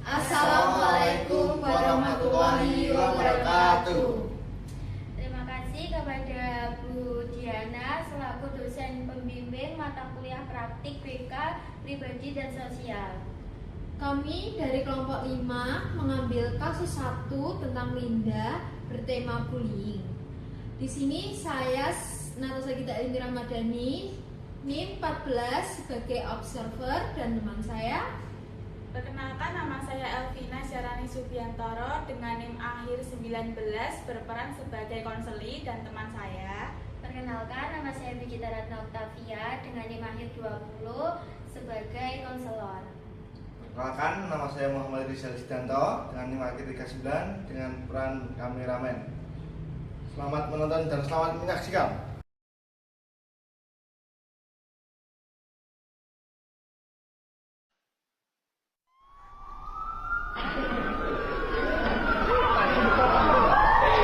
Assalamualaikum warahmatullahi wabarakatuh. Terima kasih kepada Bu Diana selaku dosen pembimbing mata kuliah praktik BK Pribadi dan Sosial. Kami dari kelompok 5 mengambil kasus 1 tentang Linda bertema bullying. Di sini saya Natasha Gita Indri Ramadhani, NIM 14 sebagai observer, dan teman saya. Perkenalkan, nama saya Elvina Syarani Subiantoro dengan NIM akhir 19 berperan sebagai konseli dan teman saya. Perkenalkan, nama saya Bigita Ratna Octavia dengan NIM akhir 20 sebagai konselor. Perkenalkan, nama saya Muhammad Rizal Sidanto dengan NIM akhir 39 dengan peran kameramen. Selamat menonton dan selamat menyaksikan.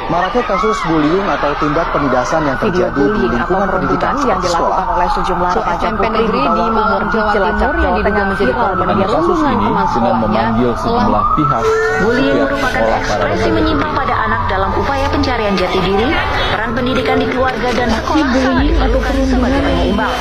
Maraknya kasus bullying atau tindak penindasan yang terjadi di lingkungan pendidikan yang dilakukan oleh sejumlah remaja SMP negeri di Malang, Jawa Timur yang diduga menjadi korban perundungan teman sekolahnya sejumlah pihak. Bullying merupakan ekspresi menyimpang pada anak dalam upaya pencarian jati diri. Peran pendidikan di keluarga dan sekolah sangat diperlukan sebagai penyeimbang.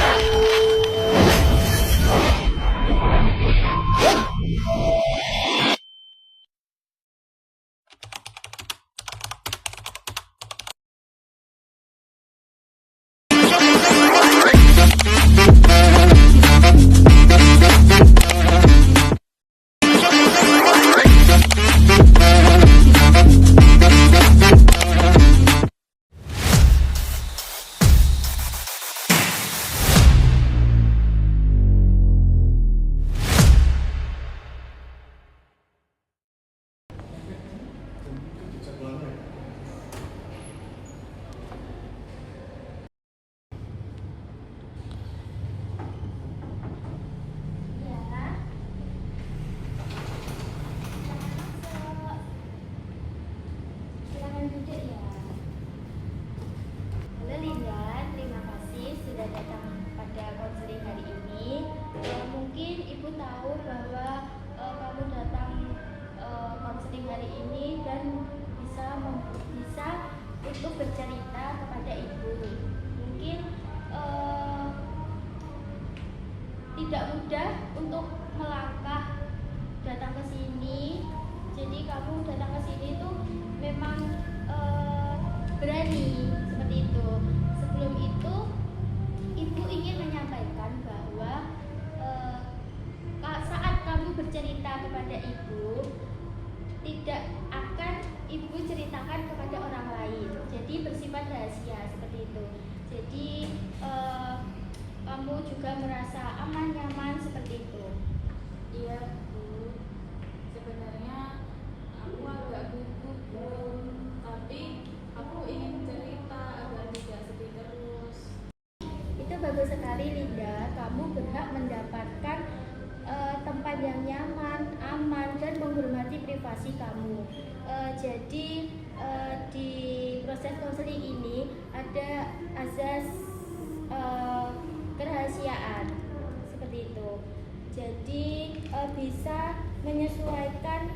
Halo Linda, terima kasih sudah datang pada konseling hari ini. Mungkin Ibu tahu bahwa kamu datang konseling hari ini dan bisa untuk bercerita kepada Ibu. Mungkin tidak mudah untuk melangkah datang ke sini. Jadi kamu datang ke sini tuh memang berani seperti itu. Sebelum itu, Ibu ingin menyampaikan bahwa saat kamu bercerita kepada Ibu, tidak akan Ibu ceritakan kepada orang lain. Jadi bersifat rahasia seperti itu. Jadi kamu juga merasa aman, nyaman seperti itu. Iya Bu, sebenarnya aku agak gugup Bu, tapi aku ingin cerita agar tidak sedih terus. Itu bagus sekali Linda, kamu berhak mendapatkan tempat yang nyaman, aman, dan menghormati privasi kamu. Jadi di proses konseling ini ada azas kerahasiaan seperti itu. Jadi bisa menyesuaikan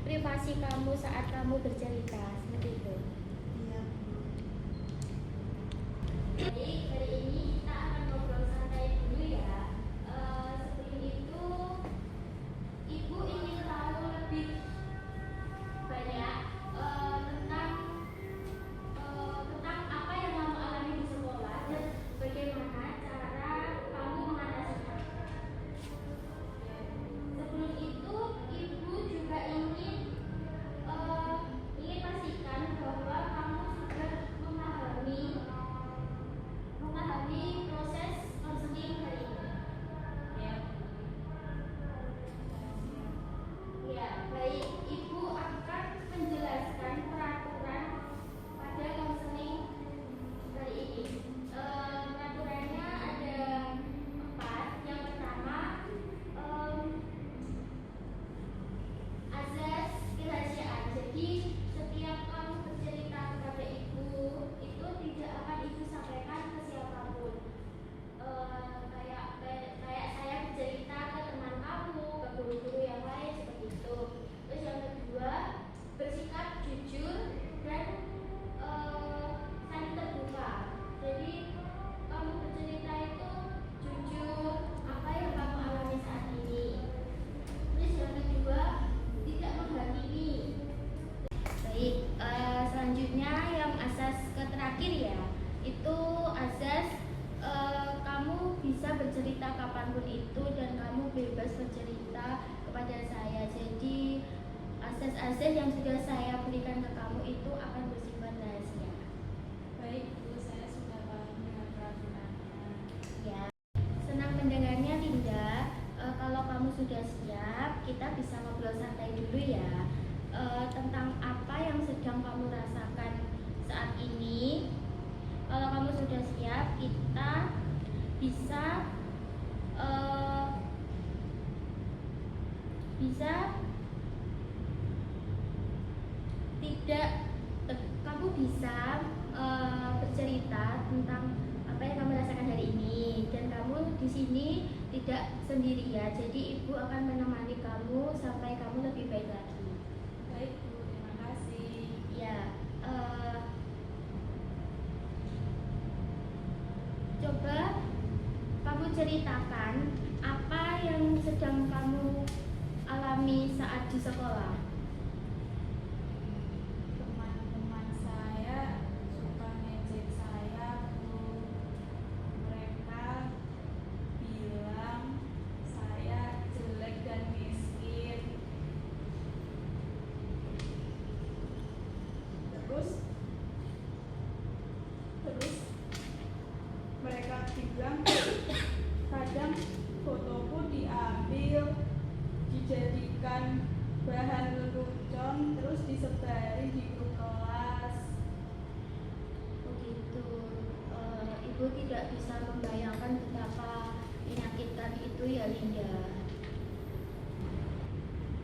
privasi kamu saat kamu bercerita seperti itu. Jadi hari ini kita akan ngobrol santai dulu ya. Sebelum itu Ibu ingin tahu lebih banyak tentang apa yang kamu alami di sekolah dan bagaimana cara kamu mengatasinya. Sebelum itu Ibu juga ingin pastikan bahwa kamu sudah memahami hasil yang sudah saya berikan ke kamu itu akan bersifat rahasia. Baik Bu, saya sudah paham dengan peraturannya. Ya, senang mendengarnya Linda. Kalau kamu sudah siap, kita bisa ngobrol santai dulu ya, tentang apa yang sedang kamu rasakan saat ini. Kalau kamu sudah siap, kita bisa kamu bisa bercerita tentang apa yang kamu rasakan hari ini, dan kamu di sini tidak sendiri ya. Jadi ibu akan menemani kamu sampai kamu lebih baik lagi. Baik Bu, terima kasih. Ya, coba kamu ceritakan apa yang sedang kamu alami saat di sekolah. Teman-teman saya suka ngejek saya Bu. Mereka bilang saya jelek dan miskin. Terus mereka bilang kadang fotoku diambil, dijadikan bahan lelucon, terus disebarin di grup kelas. Begitu. Ibu tidak bisa membayangkan betapa menyakitkan itu ya Linda.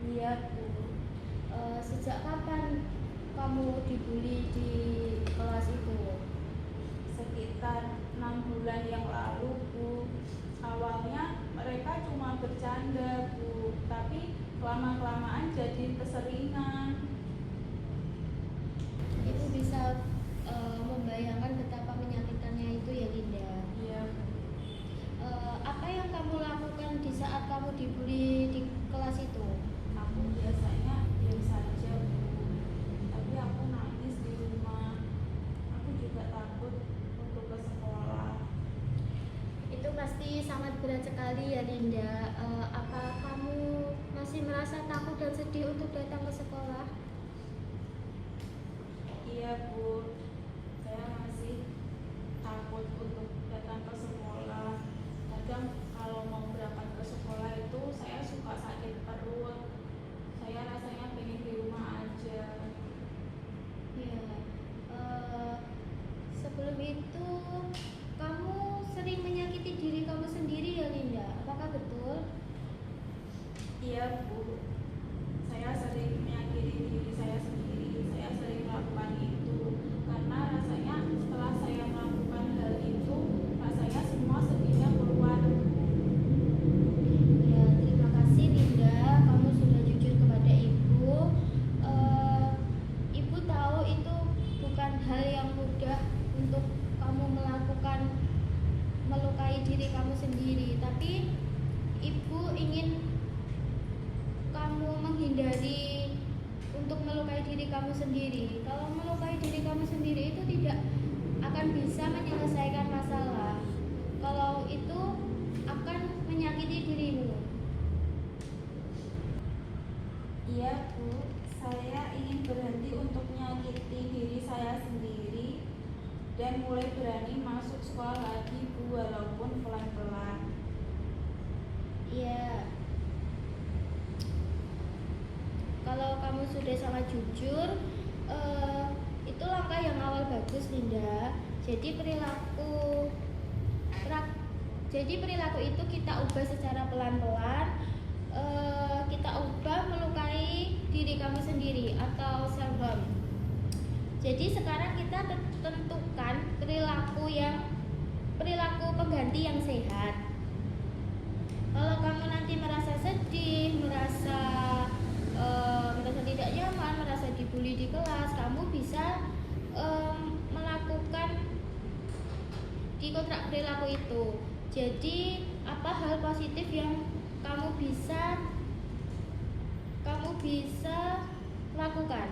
Iya Bu. Sejak kapan kamu dibully di kelas itu? Sekitar 6 bulan yang lalu Bu. Awalnya mereka cuma bercanda Bu, tapi lama-kelamaan jadi keseringan. Ibu bisa membayangkan betapa menyakitkannya itu ya Linda. Iya Bu. Apa yang kamu lakukan di saat kamu dibully di kelas itu? Aku biasanya diam saja Bu, tapi aku nangis di rumah. Aku juga takut untuk ke sekolah. Itu pasti sangat berat sekali ya Linda. Apa kamu masih merasa takut dan sedih untuk datang ke sekolah? Iya Bu, saya masih takut untuk datang ke sekolah. Kadang kalau mau berangkat ke sekolah itu saya suka sakit perut. Saya rasanya pengen di rumah aja. Ya. Sebelum itu kamu sering menyakiti diri kamu sendiri ya Linda. Apakah betul? Iya Bu, saya sering menyakiti diri saya sendiri. Saya sering melakukan itu karena rasanya setelah saya melakukan hal itu, rasanya semua sedihnya keluar. Ya, terima kasih Linda. Kamu sudah jujur kepada ibu. Ibu tahu itu bukan hal yang mudah untuk kamu melakukan, melukai diri kamu sendiri. Tapi ibu ingin kamu menghindari untuk melukai diri kamu sendiri. Kalau melukai diri kamu sendiri itu tidak akan bisa menyelesaikan masalah. Kalau itu akan menyakiti dirimu. Iya Bu, saya ingin berhenti untuk menyakiti diri saya sendiri dan mulai berani masuk sekolah lagi Bu, walaupun pelan-pelan. Iya. Kalau kamu sudah sangat jujur, itu langkah yang awal bagus Linda. Jadi perilaku itu kita ubah secara pelan-pelan. Kita ubah melukai diri kamu sendiri atau self harm. Jadi sekarang kita tentukan perilaku pengganti yang sehat. Kalau kamu nanti merasa sedih, merasa tidak nyaman, merasa dibully di kelas, kamu bisa melakukan di kontrak perilaku itu. Jadi apa hal positif yang kamu bisa lakukan?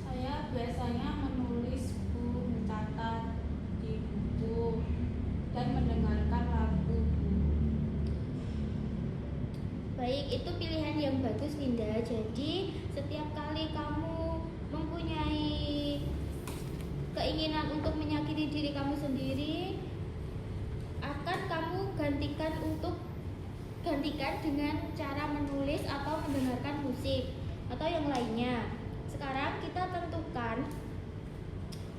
Saya biasanya menulis Bu, mencatat di buku dan mendengarkan lagu Bu. Baik, itu pilihan yang bagus Linda. Jadi setiap kali kamu mempunyai keinginan untuk menyakiti diri kamu sendiri, akan kamu gantikan dengan cara menulis atau mendengarkan musik atau yang lainnya. Sekarang kita tentukan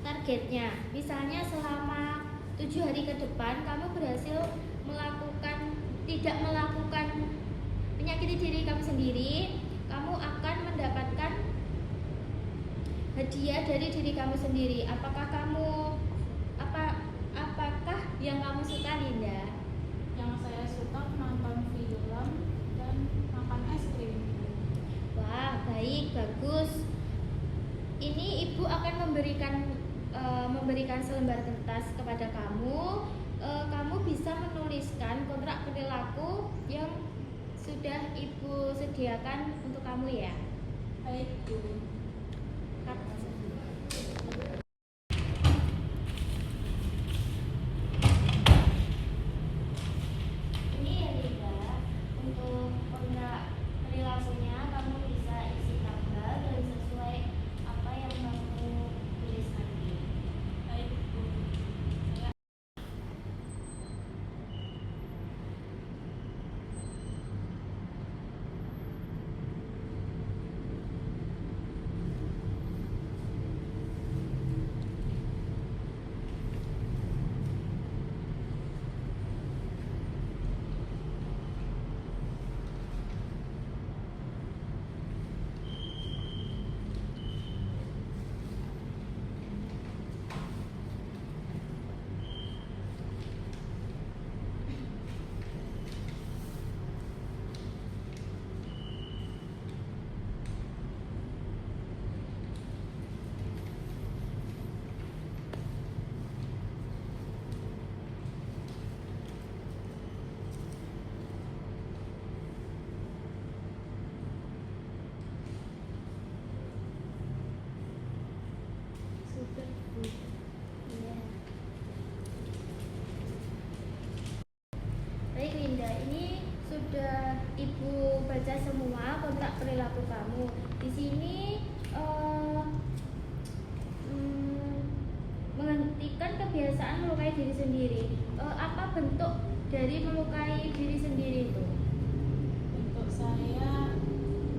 targetnya. Misalnya selama 7 hari ke depan kamu berhasil tidak melakukan menyakiti diri kamu sendiri, kamu akan mendapatkan hadiah dari diri kamu sendiri. Apakah yang kamu suka, Linda? Yang saya suka nonton film dan makan es krim. Wah, baik, bagus. Ini ibu akan memberikan selembar kertas kepada kamu. Kamu bisa menuliskan kontrak perilaku yang sudah ibu sediakan untuk kamu ya. Baik, Bu. Ini ya Linda, untuk kontrak perilakunya kamu bisa isi tanggal dan sesuai apa yang kamu tulis nanti. Baik, Bu. Sudah, Bu. Iya. Baik Linda, ini sudah ibu baca semua kontrak perilaku kamu. Di sini menghentikan kebiasaan melukai diri sendiri. Apa bentuk dari melukai diri sendiri itu? Untuk saya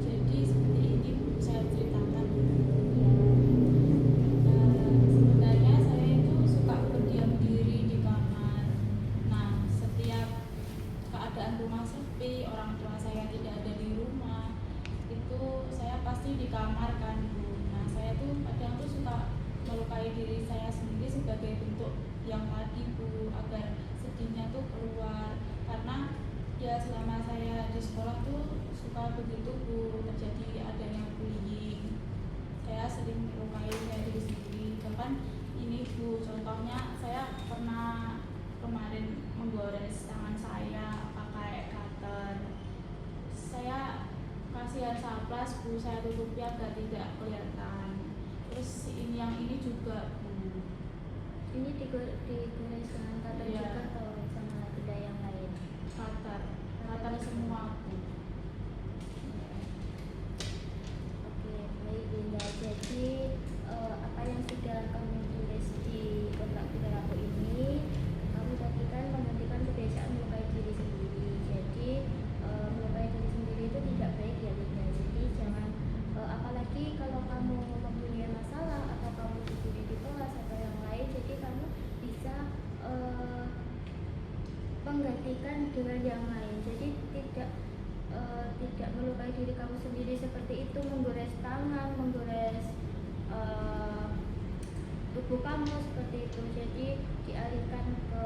jadi seperti ini, Bu, saya ceritakan. Sebenarnya saya itu suka berdiam diri di kamar. Nah, setiap keadaan rumah sepi, orang tua saya tidak ada di rumah, itu saya pasti di kamar kan, Bu. Nah, saya tuh kadang tuh suka melukai diri saya sendiri sebagai bentuk yang tadi, Bu, agar sedihnya tuh keluar. Karena ya selama saya di sekolah tuh suka begitu, Bu, terjadi adanya bullying. Saya sering melukai diri sendiri. Bahkan ini, Bu, contohnya saya pernah kemarin menggores tangan saya pakai cutter. Saya kasih saplas, Bu, saya tutupi agar tidak kelihatan. Terus yang ini juga, Bu. Ini digores dengan cutter Iya. juga atau sama benda yang lain? Cutter semua, Bu. Oke, baik Linda. Jadi apa yang sudah kamu tulis di kontrak perilaku ini, kamu tadi kan menghentikan kebiasaan melukai diri sendiri. Jadi melukai diri sendiri itu tidak baik ya Linda. Jadi jangan apalagi kalau kamu mempunyai masalah atau kamu dibully di kelas atau yang lain, jadi kamu bisa menggantikan dengan yang lain. Jadi tidak melukai diri kamu sendiri seperti itu, menggores tangan, menggores tubuh kamu seperti itu. Jadi dialihkan ke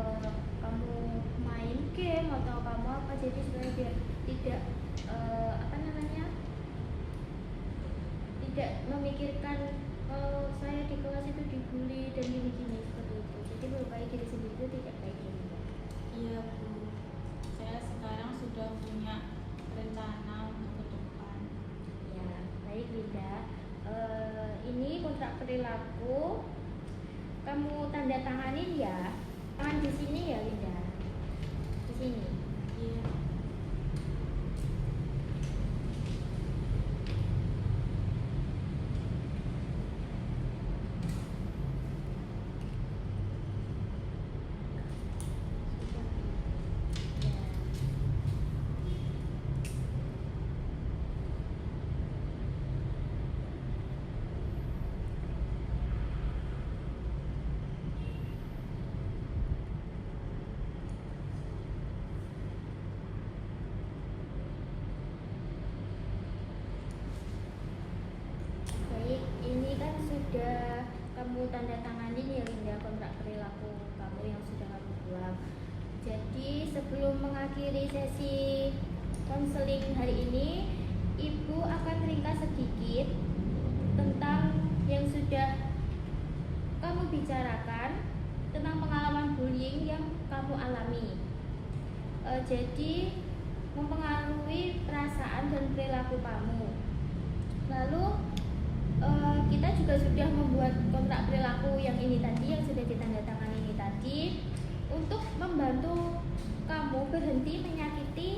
kamu main game atau kamu apa, jadi supaya biar tidak tidak memikirkan kalau saya di kelas itu dibully dan gini-gini seperti itu. Jadi melukai diri sendiri itu tidak baik ya. Iya, Bu. Saya sekarang sudah punya rencana untuk ke depan. Ya, baik Linda. Ini kontrak perilaku kamu tanda tanganin ya. Tangan di sini ya Linda. Di sini. Iya. kamu tanda tanganin ya Linda kontrak perilaku kamu yang sudah kamu buat. Jadi sebelum mengakhiri sesi konseling hari ini, Ibu akan ringkas sedikit tentang yang sudah kamu bicarakan tentang pengalaman bullying yang kamu alami. Jadi mempengaruhi perasaan dan perilaku kamu. Lalu kita juga sudah membuat kontrak perilaku yang ini tadi, yang sudah ditandatangani ini tadi, untuk membantu kamu berhenti menyakiti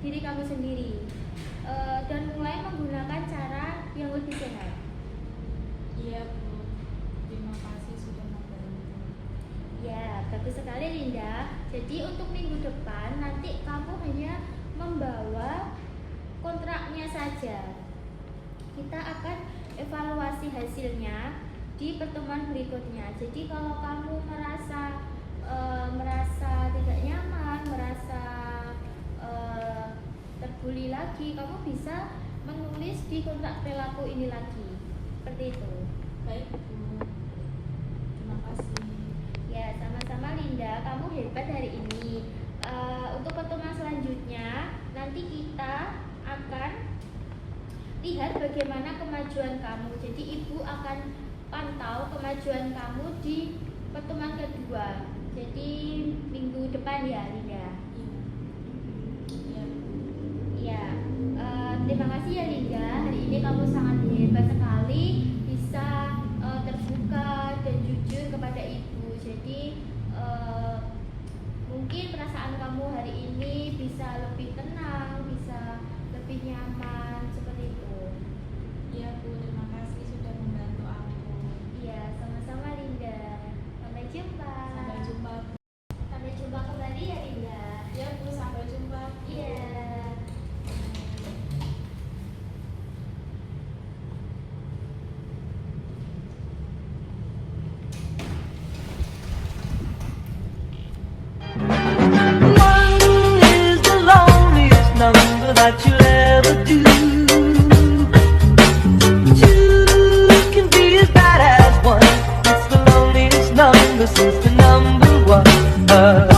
diri kamu sendiri dan mulai menggunakan cara yang lebih sehat. Iya Bu, terima kasih sudah membantu. Ya, bagus sekali Linda. Jadi untuk minggu depan nanti kamu hanya membawa kontraknya saja. Kita akan evaluasi hasilnya di pertemuan berikutnya. Jadi kalau kamu merasa tidak nyaman, merasa terbuli lagi, kamu bisa menulis di kontrak perilaku ini lagi. Seperti itu. Baik Bu, terima kasih. Ya, sama-sama Linda, kamu hebat hari ini. Untuk pertemuan selanjutnya, nanti kita akan lihat bagaimana kemajuan kamu. Jadi Ibu akan pantau kemajuan kamu di pertemuan kedua. Jadi minggu depan ya Linda. Iya. Ya, terima kasih ya Linda. Hari ini kamu sangat hebat sekali, bisa terbuka dan jujur kepada Ibu. Jadi mungkin perasaan kamu hari ini bisa lebih tenang, bisa lebih nyaman seperti itu. Iya Bu, terima kasih sudah membantu aku. Iya, sama-sama Linda. Sampai jumpa. Sampai jumpa. Sampai jumpa kembali ya Linda. Iya Bu, sampai jumpa. Iya. One is the loneliest number that you'll ever do. Two can be as bad as one. It's the loneliest number since the number one.